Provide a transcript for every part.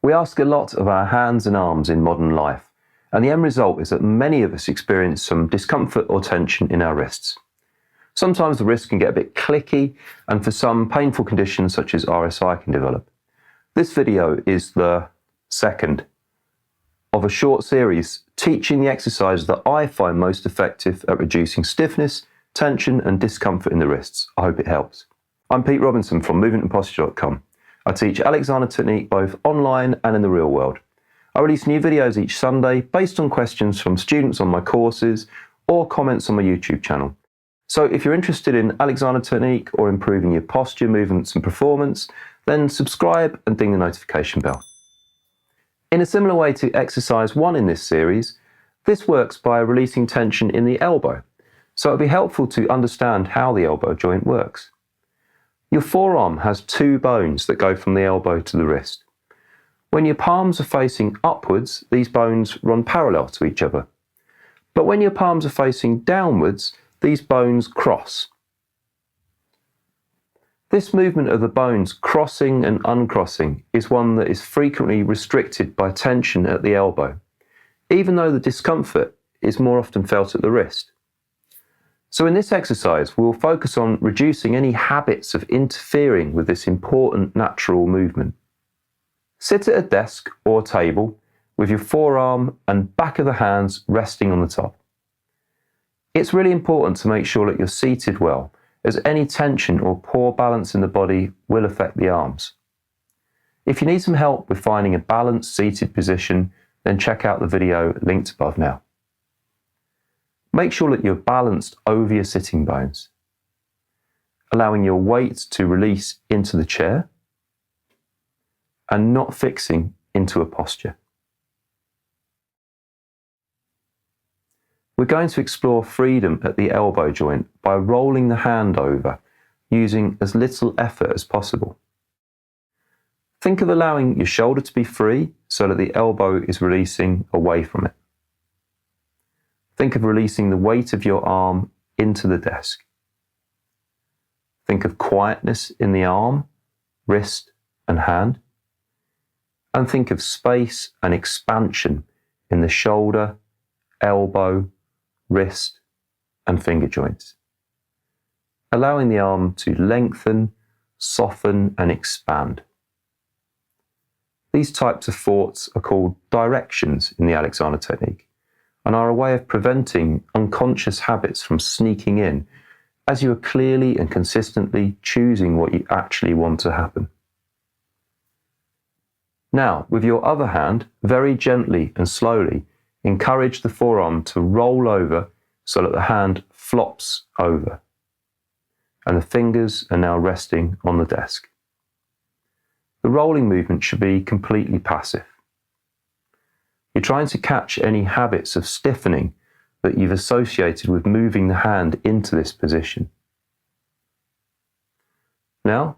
We ask a lot of our hands and arms in modern life, and the end result is that many of us experience some discomfort or tension in our wrists. Sometimes the wrist can get a bit clicky, and for some, painful conditions such as RSI can develop. This video is the second of a short series teaching the exercises that I find most effective at reducing stiffness, tension and discomfort in the wrists. I hope it helps. I'm Pete Robinson from movementandposture.com. I teach Alexander technique both online and in the real world. I release new videos each Sunday based on questions from students on my courses or comments on my YouTube channel. So if you're interested in Alexander technique or improving your posture, movements and performance, then subscribe and ding the notification bell. In a similar way to exercise 1 in this series, this works by releasing tension in the elbow, so it'll be helpful to understand how the elbow joint works. Your forearm has 2 bones that go from the elbow to the wrist. When your palms are facing upwards, these bones run parallel to each other. But when your palms are facing downwards, these bones cross. This movement of the bones crossing and uncrossing is one that is frequently restricted by tension at the elbow, even though the discomfort is more often felt at the wrist. So in this exercise, we'll focus on reducing any habits of interfering with this important natural movement. Sit at a desk or table with your forearm and back of the hands resting on the top. It's really important to make sure that you're seated well, as any tension or poor balance in the body will affect the arms. If you need some help with finding a balanced seated position, then check out the video linked above now. Make sure that you're balanced over your sitting bones, allowing your weight to release into the chair and not fixing into a posture. We're going to explore freedom at the elbow joint by rolling the hand over, using as little effort as possible. Think of allowing your shoulder to be free so that the elbow is releasing away from it. Think of releasing the weight of your arm into the desk. Think of quietness in the arm, wrist and hand. And think of space and expansion in the shoulder, elbow, wrist and finger joints. Allowing the arm to lengthen, soften and expand. These types of thoughts are called directions in the Alexander technique, and are a way of preventing unconscious habits from sneaking in, as you are clearly and consistently choosing what you actually want to happen. Now, with your other hand, very gently and slowly, encourage the forearm to roll over so that the hand flops over, and the fingers are now resting on the desk. The rolling movement should be completely passive. You're trying to catch any habits of stiffening that you've associated with moving the hand into this position. Now,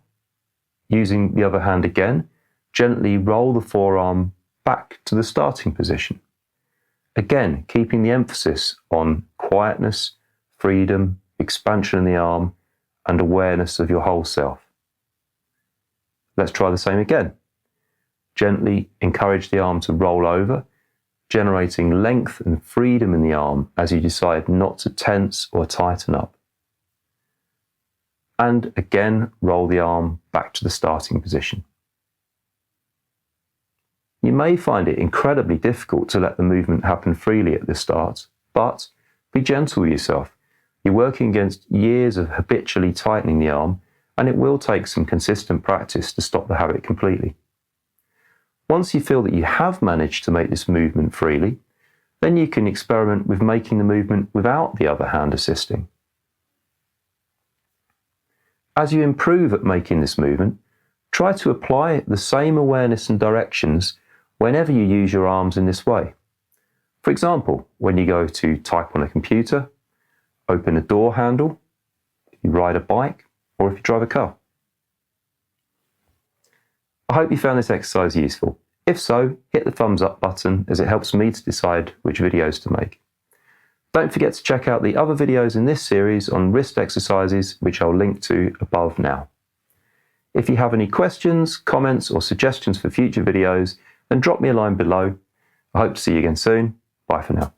using the other hand again, gently roll the forearm back to the starting position. Again, keeping the emphasis on quietness, freedom, expansion in the arm, and awareness of your whole self. Let's try the same again. Gently encourage the arm to roll over, generating length and freedom in the arm as you decide not to tense or tighten up. And again, roll the arm back to the starting position. You may find it incredibly difficult to let the movement happen freely at the start, but be gentle with yourself. You're working against years of habitually tightening the arm, and it will take some consistent practice to stop the habit completely. Once you feel that you have managed to make this movement freely, then you can experiment with making the movement without the other hand assisting. As you improve at making this movement, try to apply the same awareness and directions whenever you use your arms in this way. For example, when you go to type on a computer, open a door handle, if you ride a bike, or if you drive a car. I hope you found this exercise useful. If so, hit the thumbs up button as it helps me to decide which videos to make. Don't forget to check out the other videos in this series on wrist exercises, which I'll link to above now. If you have any questions, comments or suggestions for future videos, then drop me a line below. I hope to see you again soon. Bye for now.